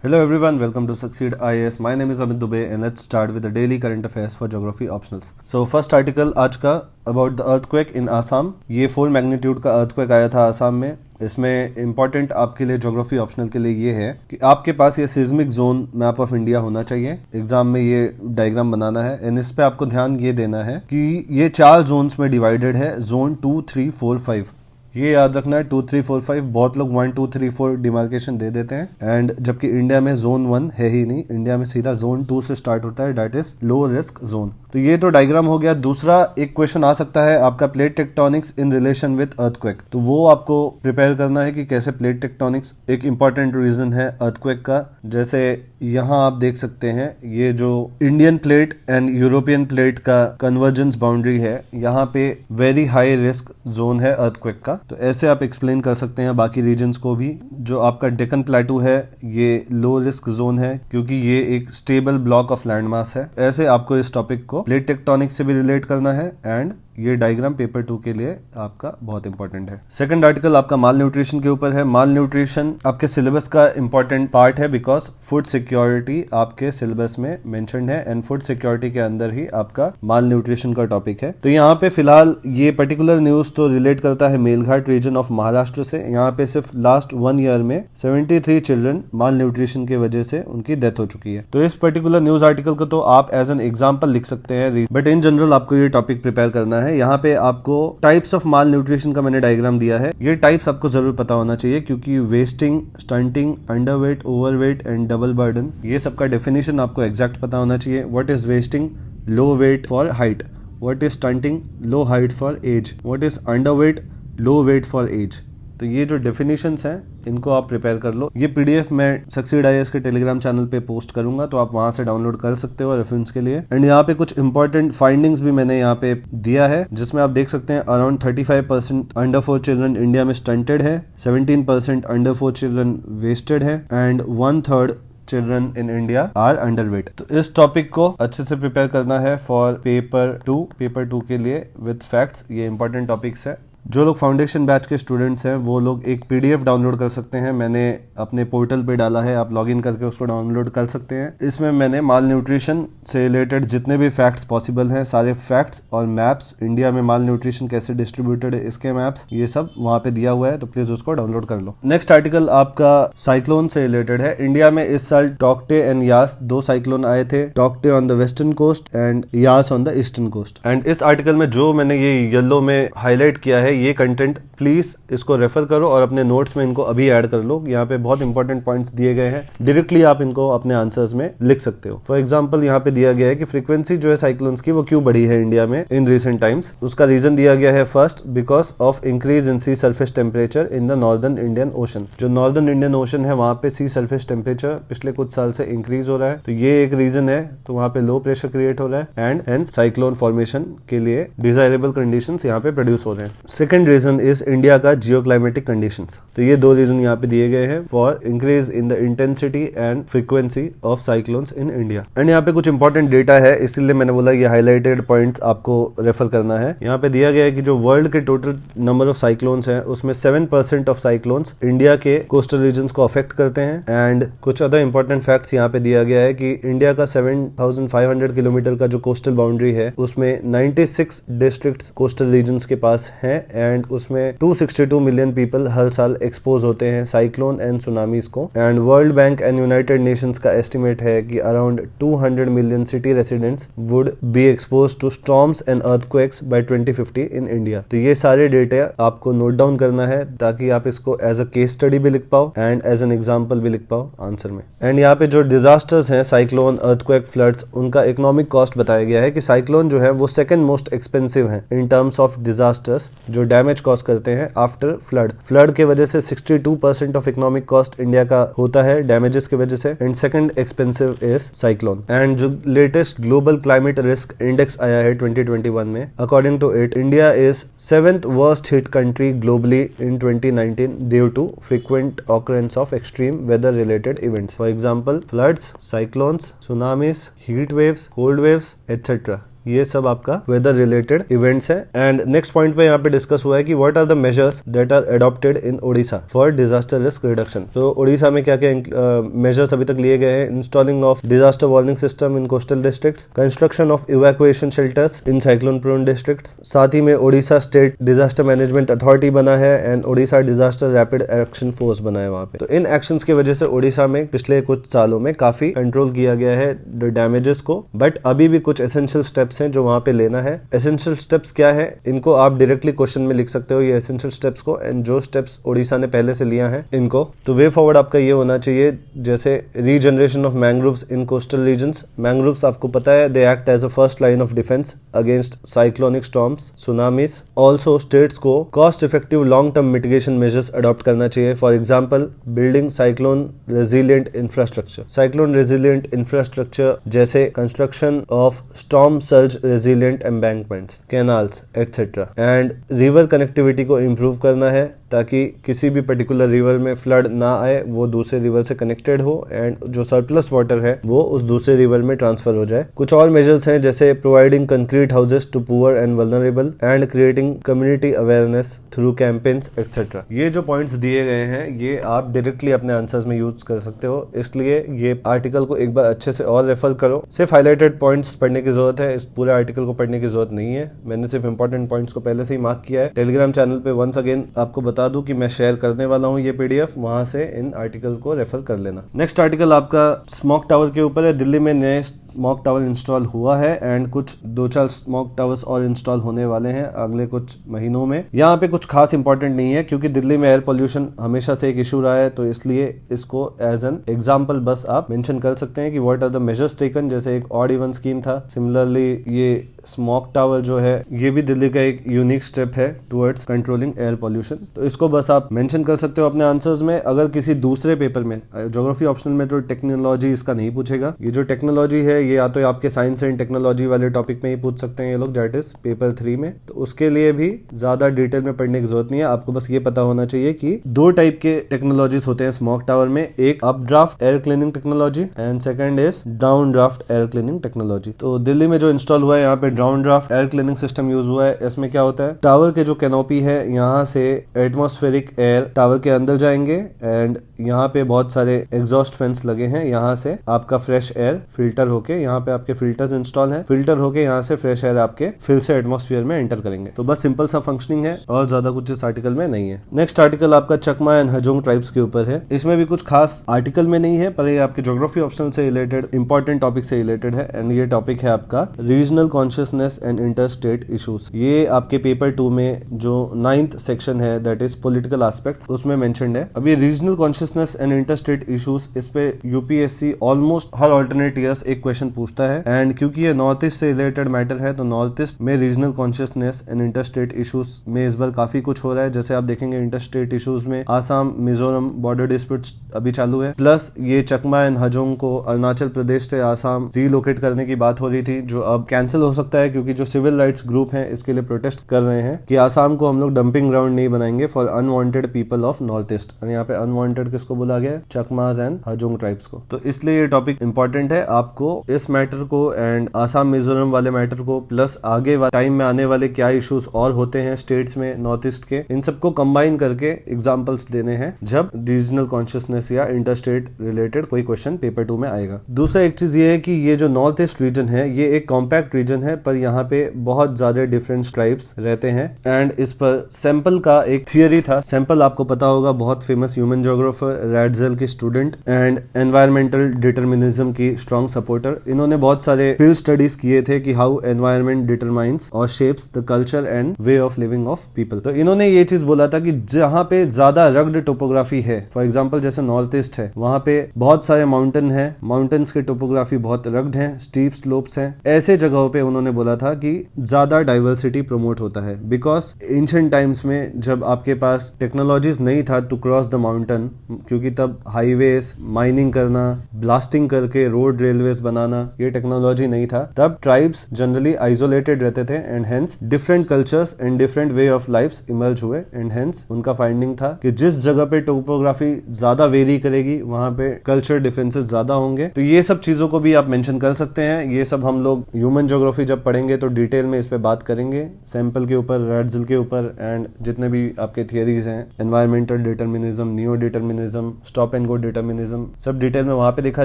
Hello everyone, welcome to Succeed IAS. My name is Amit Dubey and let's start with the daily current affairs for geography optionals. So first article आज का about the earthquake in Assam. ये 4 magnitude का earthquake आया था आसाम में. इसमें important आपके लिए ज्योग्राफी ऑप्शनल के लिए ये है कि आपके पास ये seismic zone map of India होना चाहिए. एग्जाम में ये डायग्राम बनाना है एंड इस पे आपको ध्यान ये देना है कि ये 4 जोन्स में डिवाइडेड है. जोन 2, 3, 4, 5 ये याद रखना है. 2, 3, 4, 5 बहुत लोग 1, 2, 3, 4 डिमार्केशन दे देते हैं एंड जबकि इंडिया में जोन 1 है ही नहीं. इंडिया में सीधा जोन 2 से स्टार्ट होता है, that is low risk zone. तो ये तो डायग्राम हो गया. दूसरा एक क्वेश्चन आ सकता है आपका plate tectonics in relation with earthquake. तो वो आपको प्रिपेयर करना है कि कैसे प्लेट टेक्टोनिक्स एक इंपॉर्टेंट रीजन है अर्थक्वेक का. जैसे यहाँ आप देख सकते हैं ये जो Indian plate and European plate का कन्वर्जेंस बाउंड्री है, यहाँ पे वेरी हाई रिस्क जोन है अर्थक्वेक का. तो ऐसे आप एक्सप्लेन कर सकते हैं बाकी रीजन्स को भी. जो आपका डेक्कन प्लेटू है ये लो रिस्क जोन है क्योंकि ये एक stable block of land mass है. ऐसे आपको इस टॉपिक को प्लेट टेक्टोनिक्स से भी रिलेट करना है एंड ये डायग्राम पेपर 2 के लिए आपका बहुत इंपॉर्टेंट है. सेकंड आर्टिकल आपका माल न्यूट्रिशन के ऊपर है. माल न्यूट्रिशन आपके सिलेबस का इंपॉर्टेंट पार्ट है बिकॉज फूड सिक्योरिटी आपके सिलेबस में मेंशन्ड है एंड फूड सिक्योरिटी के अंदर ही आपका माल न्यूट्रिशन का टॉपिक है. तो यहाँ पे फिलहाल ये पर्टिकुलर न्यूज तो रिलेट करता है मेलघाट रीजन ऑफ महाराष्ट्र से. यहाँ पे सिर्फ लास्ट 1 ईयर में 73 चिल्ड्रन माल न्यूट्रिशन की वजह से उनकी डेथ हो चुकी है. तो इस पर्टिकुलर न्यूज आर्टिकल को तो आप एज एन एग्जाम्पल लिख सकते हैं, बट इन जनरल आपको ये टॉपिक प्रिपेयर करना है. यहाँ पे आपको टाइप्स ऑफ माल न्यूट्रिशन का मैंने डायग्राम दिया है. ये टाइप्स आपको जरूर पता होना चाहिए क्योंकि wasting, stunting, underweight, overweight and double burden ये सब का डेफिनेशन आपको एग्जैक्ट पता होना चाहिए. What is wasting? Low weight for height. What is stunting? Low height for age. What is underweight? Low weight for age. तो ये जो डेफिनेशंस हैं इनको आप प्रिपेयर कर लो. ये पीडीएफ मैं सक्सीड आईएएस के टेलीग्राम चैनल पे पोस्ट करूंगा तो आप वहां से डाउनलोड कर सकते हो रेफरेंस के लिए. एंड यहाँ पे कुछ इंपॉर्टेंट फाइंडिंग्स भी मैंने यहाँ पे दिया है जिसमें आप देख सकते हैं अराउंड 35% अंडर 4 चिल्ड्रन इंडिया में स्टंटेड है, 17% अंडर 4 चिल्ड्रन वेस्टेड है and 1/3 children in India are underweight. तो इस टॉपिक को अच्छे से प्रिपेयर करना है फॉर पेपर 2 के लिए विद फैक्ट्स. ये इंपॉर्टेंट टॉपिक्स है. जो लोग फाउंडेशन बैच के स्टूडेंट्स हैं वो लोग एक पीडीएफ डाउनलोड कर सकते हैं. मैंने अपने पोर्टल पे डाला है, आप लॉगिन करके उसको डाउनलोड कर सकते हैं. इसमें मैंने माल न्यूट्रिशन से रिलेटेड जितने भी फैक्ट्स पॉसिबल हैं सारे फैक्ट्स और मैप्स, इंडिया में माल न्यूट्रिशन कैसे डिस्ट्रीब्यूटेड है इसके मैप्स, ये सब वहाँ पे दिया हुआ है. तो प्लीज उसको डाउनलोड कर लो. नेक्स्ट आर्टिकल आपका साइक्लोन से रिलेटेड है. इंडिया में इस साल टॉक्टे एंड यास 2 साइक्लोन आए थे. Tauktae on the western coast and Yaas on the eastern coast. And इस आर्टिकल में जो मैंने ये येलो में हाईलाइट किया है ये कंटेंट प्लीज इसको रेफर करो और अपने नोट्स में इनको अभी ऐड कर लो. यहाँ पे बहुत इंपॉर्टेंट पॉइंट्स दिए गए हैं, डायरेक्टली आप इनको अपने आंसर्स में लिख सकते हो. फॉर एग्जांपल यहाँ पे दिया गया है कि फ्रीक्वेंसी जो है साइक्लोन्स की वो क्यों बढ़ी है इंडिया में इन रिसेंट टाइम्स. उसका रीजन दिया गया है first because of increase in sea surface temperature in the northern Indian ocean. जो नॉर्दर्न इंडियन ओशन है वहाँ पे सी सरफेस टेम्परेचर पिछले कुछ साल से इंक्रीज हो रहा है. तो ये एक रीजन है. तो वहाँ पे लो प्रेशर क्रिएट हो रहा है एंड हेंस साइक्लोन फॉर्मेशन के लिए डिजायरेबल कंडीशंस यहाँ पे प्रोड्यूस हो रहे हैं. सेकंड रीजन इज इंडिया का जियो क्लाइमेटिक कंडीशंस. तो ये 2 रीजन यहाँ पे दिए गए हैं for increase in the intensity and frequency of cyclones in India. And यहाँ पे कुछ इंपॉर्टेंट डेटा है इसीलिए मैंने बोला ये हाईलाइटेड पॉइंट्स आपको रेफर करना है. यहाँ पे दिया गया है कि जो वर्ल्ड के टोटल नंबर ऑफ साइक्लोन्स हैं उसमें 7% ऑफ साइक्लोन्स इंडिया के कोस्टल रीजन्स को अफेक्ट करते हैं. एंड कुछ अदर इंपॉर्टेंट फैक्ट्स यहाँ पे दिया गया है कि इंडिया का 7500 किलोमीटर का जो कोस्टल बाउंड्री है उसमें 96 डिस्ट्रिक्ट कोस्टल रीजन्स के पास है एंड उसमें 262 मिलियन पीपल हर साल एक्सपोज होते हैं साइक्लोन एंड सुनामीज को. And World Bank and United Nations का एस्टिमेट है कि around 200 million city residents would be expose to storms and earthquakes by 2050 in India. तो ये सारे डेटा आपको नोट डाउन करना है ताकि आप इसको एज अ केस स्टडी भी लिख पाओ एंड एज एन एग्जाम्पल भी लिख पाओ आंसर में. एंड यहाँ पे जो डिजास्टर्स हैं साइक्लोन, अर्थक्वेक, फ्लड्स, उनका इकोनॉमिक कॉस्ट बताया गया है कि साइक्लोन जो है वो सेकंड मोस्ट एक्सपेंसिव है इन टर्म्स ऑफ डिजास्टर्स जो डैमेज कॉज करते हैं आफ्टर फ्लड. फ्लड के वजह से 62% ऑफ इकोनॉमिक कॉस्ट इंडिया का होता है डैमेजेस की वजह से. And second expensive is cyclone. And जो latest global climate risk index आया है 2021 में, according to it India is 7th worst hit country globally in 2019 due to frequent occurrence of extreme weather related events. For example floods, cyclones, tsunamis, heat waves, cold waves etcetera. ये सब आपका weather related events है। And next point पे यहाँ पे discuss हुआ है कि what are the measures that are adopted in Odisha for disaster risk reduction. तो ओडिशा में क्या क्या मेजर्स अभी तक लिए गए हैं? Installing of disaster warning system in coastal districts, construction of evacuation shelters in cyclone prone districts, साथ ही में Odisha state disaster management authority बना है and Odisha disaster rapid action force बना है वहाँ पे। तो इन एक्शंस की वजह से ओडिशा में पिछले कुछ सालों में काफी कंट्रोल किया गया है डैमेजेस को, बट अभी भी कुछ एसेंशियल स्टेप्स हैं जो वहाँ पे लेना है। एसेंशियल स्टेप्स क्या है, इनको आप डायरेक्टली क्वेश्चन में लिख सकते हो ये एसेंशियल स्टेप्स को, एंड जो स्टेप्स ओडिशा ने पहले से लिया है इनको। तो वे फॉरवर्ड आपका ये होना चाहिए, जैसे regeneration of mangroves in coastal regions. Mangroves आपको पता है they act as a first line of defence against cyclonic storms, tsunamis. Also states को cost effective long term mitigation measures adopt करना चाहिए। For example building cyclone resilient infrastructure. Cyclone resilient infrastructure जैसे construction of storm surge resilient embankments, canals etcetera. And river connectivity को improve करना है ताकि किसी भी पर्टिकुलर रिवर में फ्लड ना आए, वो दूसरे रिवर से कनेक्टेड हो एंड जो सरप्लस वाटर है वो उस दूसरे रिवर में ट्रांसफर हो जाए। कुछ और मेजर्स हैं जैसे providing concrete houses to poor and vulnerable and creating community awareness through campaigns etcetera. ये जो पॉइंट्स दिए गए हैं ये आप डायरेक्टली अपने आंसर्स में यूज कर सकते हो, इसलिए ये आर्टिकल को एक बार अच्छे से और रेफर करो। सिर्फ हाईलाइटेड पॉइंट्स पढ़ने की जरूरत है, इस पूरे आर्टिकल को पढ़ने की जरूरत नहीं है। मैंने सिर्फ इंपॉर्टेंट पॉइंट्स को पहले से ही मार्क किया है। टेलीग्राम चैनल पे वंस अगेन आपको बता दूं कि मैं शेयर करने वाला हूं ये पीडीएफ, वहां से इन आर्टिकल को रेफर कर लेना। नेक्स्ट आर्टिकल आपका स्मॉक टावर के ऊपर है। दिल्ली में नए स्मॉक टावर इंस्टॉल हुआ है एंड कुछ 2-4 स्मॉक टावर्स और इंस्टॉल होने वाले हैं अगले कुछ महीनों में। यहाँ पे कुछ खास इंपॉर्टेंट नहीं है क्योंकि दिल्ली में एयर पोल्यूशन हमेशा से एक इशू रहा है, तो इसलिए इसको एज एन एग्जाम्पल बस आप मेंशन कर सकते हैं कि what are the measures taken. जैसे एक ऑड इवन स्कीम था, सिमिलरली ये स्मॉक टावर जो है ये भी दिल्ली का एक यूनिक स्टेप है टुवर्ड्स कंट्रोलिंग एयर पोल्यूशन। तो इसको बस आप मेंशन कर सकते हो अपने आंसर्स में। अगर किसी दूसरे पेपर में ज्योग्राफी ऑप्शनल में तो टेक्नोलॉजी इसका नहीं पूछेगा। ये जो टेक्नोलॉजी है ये या तो आपके साइंस एंड टेक्नोलॉजी वाले टॉपिक में ही पूछ सकते हैं ये लोग, दैट इज पेपर 3 में। तो उसके लिए भी ज्यादा डिटेल में पढ़ने की जरूरत नहीं है, आपको बस ये पता होना चाहिए कि 2 टाइप के टेक्नोलॉजीज होते हैं स्मॉक टावर में, एक up draft air cleaning technology and second is down draft air cleaning technology. तो दिल्ली में जो इंस्टॉल हुआ है यहाँ पे down draft air cleaning system use हुआ है। इसमें क्या होता है, टावर के जो कैनोपी है यहाँ से एटमॉस्फेरिक एयर टावर के अंदर जाएंगे एंड यहाँ पे बहुत सारे एग्जॉस्ट फैंस लगे हैं, यहाँ से आपका फ्रेश एयर फिल्टर होके, यहाँ पे आपके फिल्टर्स इंस्टॉल हैं, फिल्टर होके यहाँ से फ्रेश एयर आपके फिर से एटमॉस्फेयर में एंटर करेंगे। तो बस सिंपल सा फंक्शनिंग है और ज्यादा कुछ इस आर्टिकल में नहीं है। नेक्स्ट आर्टिकल आपका चकमा एंड हजोंग ट्राइब्स के ऊपर है। इसमें भी कुछ खास आर्टिकल में नहीं है पर ये आपके ज्योग्राफी ऑप्शनल से रिलेटेड इंपॉर्टेंट टॉपिक से रिलेटेड है एंड ये टॉपिक है आपका regional consciousness and inter state issues. ये आपके पेपर 2 में जो 9th सेक्शन है दैट इज पॉलिटिकल एस्पेक्ट्स उसमें मेंशन्ड है। अभी regional consciousness and inter state issues, इस पे यूपीएससी ऑलमोस्ट हर ऑल्टरनेट ईयर्स एक क्वेश्चन पूछता है एंड क्योंकि ये नॉर्थ ईस्ट से रिलेटेड मैटर है तो नॉर्थ ईस्ट में regional consciousness and inter state issues में इस बार काफी कुछ हो रहा है। जैसे आप देखेंगे इंटर स्टेट इशूज में आसाम मिजोरम बॉर्डर डिस्प्यूट्स अभी चालू है, प्लस ये चकमा एंड हजोंग को अरुणाचल प्रदेश से आसाम रीलोकेट करने की बात हो रही थी जो अब कैंसिल हो सकता है क्योंकि जो सिविल राइट्स ग्रुप हैं इसके लिए प्रोटेस्ट कर रहे हैं कि आसाम को हम लोग डंपिंग ग्राउंड नहीं बनाएंगे for unwanted people of north east. यहाँ पे अनवांटेड किसको बोला गया है, चकमाज एंड हजोंग ट्राइब्स को। तो इसलिए ये टॉपिक इंपॉर्टेंट है, आपको इस मैटर को एंड आसाम मिजोरम वाले मैटर को प्लस आगे टाइम में आने वाले क्या इश्यूज और होते हैं स्टेट्स में नॉर्थ ईस्ट के, इन सबको कंबाइन करके एग्जांपल्स देने हैं जब रीजनल कॉन्शियसनेस या इंटर स्टेट रिलेटेड कोई क्वेश्चन पेपर 2 में आएगा। दूसरा एक चीज ये है कि ये जो नॉर्थ ईस्ट रीजन है ये एक कॉम्पैक्ट रीजन है पर यहाँ पे बहुत ज्यादा डिफरेंट ट्राइब्स रहते हैं एंड इस पर सैंपल का एक थियरी था। सैंपल आपको पता होगा बहुत फेमस ह्यूमन ज्योग्राफर, रैडजेल की स्टूडेंट एंड एनवायरमेंटल डिटर्मिनिज्म की स्ट्रॉन्ग सपोर्टर। इन्होंने बहुत सारे फील्ड स्टडीज किए थे कि हाउ एनवायरमेंट डिटरमाइंस और shapes the culture and way of living of people. तो इन्होंने ये चीज बोला था कि जहाँ पे ज्यादा रग्ड टोपोग्राफी है, फॉर एग्जाम्पल जैसे नॉर्थ ईस्ट है, वहां पे बहुत सारे माउंटेन है, माउंटेन्स की टोपोग्राफी बहुत रग्ड है, स्टीप स्लोप्स हैं, ऐसे जगहों पे उन्होंने बोला था कि ज्यादा डाइवर्सिटी प्रमोट होता है। बिकॉज एंशिएंट टाइम्स में जब आपके पास टेक्नोलॉजीज नहीं था टू क्रॉस द माउंटेन, क्योंकि तब हाईवेज, माइनिंग करना, ब्लास्टिंग करके रोड रेलवेज बनाना बनाना ये टेक्नोलॉजी नहीं था, तब ट्राइब्स जनरली आइसोलेटेड रहते थे and hence different cultures and different way of life emerge हुए एंड हेंस उनका फाइंडिंग था कि जिस जगह पे टोपोग्राफी ज्यादा वेरी करेगी वहां पे कल्चर डिफरेंसेस ज्यादा होंगे। तो ये सब चीजों को भी आप मेंशन कर सकते हैं। ये सब हम लोग ह्यूमन ज्योग्राफी जब पढ़ेंगे तो डिटेल में इस पे बात करेंगे, सैंपल के ऊपर, रैट्सल के ऊपर एंड जितने भी आपके थियरीज हैं, environmental determinism, neo determinism, stop and go determinism, सब डिटेल में वहां पे देखा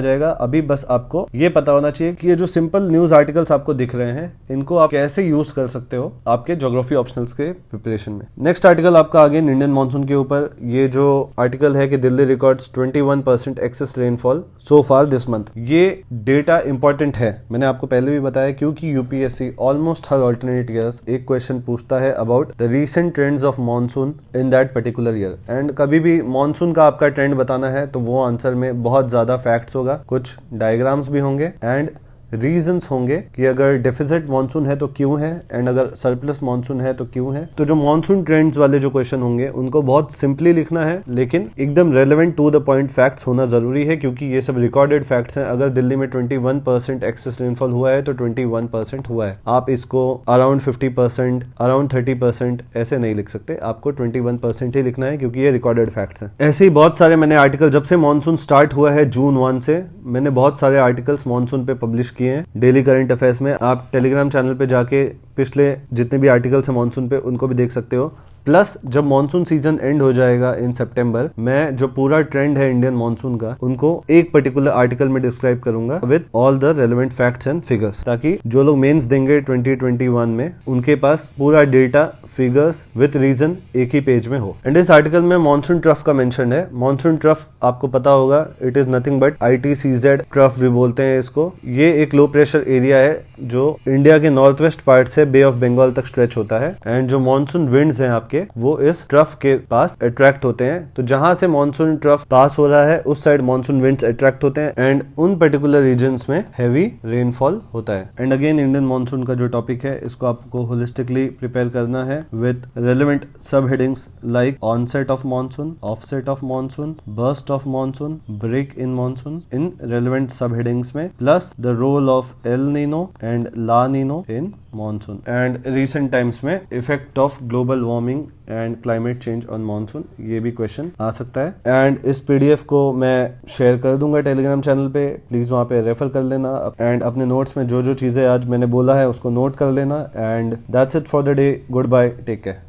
जाएगा। अभी बस आपको ये पता होना चाहिए कि ये जो सिंपल न्यूज आर्टिकल्स आपको दिख रहे हैं इनको आप कैसे यूज कर सकते हो आपके ज्योग्राफी ऑप्शनल्स के प्रिपरेशन में। नेक्स्ट आर्टिकल आपका अगेन इंडियन मानसून के ऊपर। ये जो आर्टिकल है कि Delhi records 21% excess rainfall so far this month. ये डेटा इंपॉर्टेंट है, मैंने आपको पहले भी बताया, क्योंकि यूपीएससी ऑलमोस्ट हर ऑल्टरनेट ईयर्स एक क्वेश्चन पूछता है about the recent trends of monsoon in that particular year. And कभी भी मानसून का आपका ट्रेंड बताना है तो वो आंसर में बहुत ज्यादा फैक्ट्स होगा, कुछ डायग्राम्स भी होंगे एंड रीजंस होंगे कि अगर डेफिसिट मानसून है तो क्यों है एंड अगर सरप्लस मानसून है तो क्यों है। तो जो मानसून ट्रेंड्स वाले जो क्वेश्चन होंगे उनको बहुत सिंपली लिखना है, लेकिन एकदम relevant to the point facts होना जरूरी है, क्योंकि ये सब रिकॉर्डेड फैक्ट्स हैं। अगर दिल्ली में 21% एक्सेस रेनफॉल हुआ है तो 21% हुआ है। आप इसको अराउंड 50%, अराउंड 30% ऐसे नहीं लिख सकते, आपको 21% ही लिखना है क्योंकि ये रिकॉर्डेड फैक्ट्स हैं। ऐसे ही बहुत सारे मैंने आर्टिकल, जब से मानसून स्टार्ट हुआ है जून 1 से, मैंने बहुत सारे आर्टिकल्स मानसून पे पब्लिश किए हैं डेली करंट अफेयर्स में। आप टेलीग्राम चैनल पे जाके पिछले जितने भी आर्टिकल्स हैं मानसून पे उनको भी देख सकते हो। प्लस जब मानसून सीजन एंड हो जाएगा इन सितंबर, मैं जो पूरा ट्रेंड है इंडियन मानसून का उनको एक पर्टिकुलर आर्टिकल में डिस्क्राइब करूंगा with all the relevant facts and figures, ताकि जो लोग मेंस देंगे 2021 में उनके पास पूरा डेटा, फिगर्स विद रीजन एक ही पेज में हो। एंड इस आर्टिकल में मानसून ट्रफ का मेंशन है। मानसून ट्रफ आपको पता होगा, it is nothing but ITCZ trough भी बोलते हैं इसको। ये एक लो प्रेशर एरिया है जो इंडिया के नॉर्थ वेस्ट पार्ट से बे ऑफ बंगाल तक स्ट्रेच होता है एंड जो मानसून विंड्स हैं आपके वो इस ट्रफ के पास अट्रैक्ट होते हैं। तो जहां से मानसून ट्रफ पास हो रहा है उस साइड मानसून विंड्स अट्रैक्ट होते हैं एंड उन पर्टिकुलर रीजन्स में हैवी रेनफॉल होता है। एंड अगेन इंडियन मानसून का जो टॉपिक है इसको आपको होलिस्टिकली प्रिपेयर करना है with relevant sub headings like onset of monsoon, offset of monsoon, burst of monsoon, break in monsoon, in relevant sub headings में, plus the role of El Nino and La Nino in monsoon and recent times में effect of global warming and climate change on monsoon, ये भी question आ सकता है। And इस PDF को मैं share कर दूंगा टेलीग्राम चैनल पे, प्लीज वहां पे रेफर कर लेना एंड अपने नोट्स में जो जो चीजें आज मैंने बोला है उसको नोट कर लेना। And that's it for the day, goodbye, take care.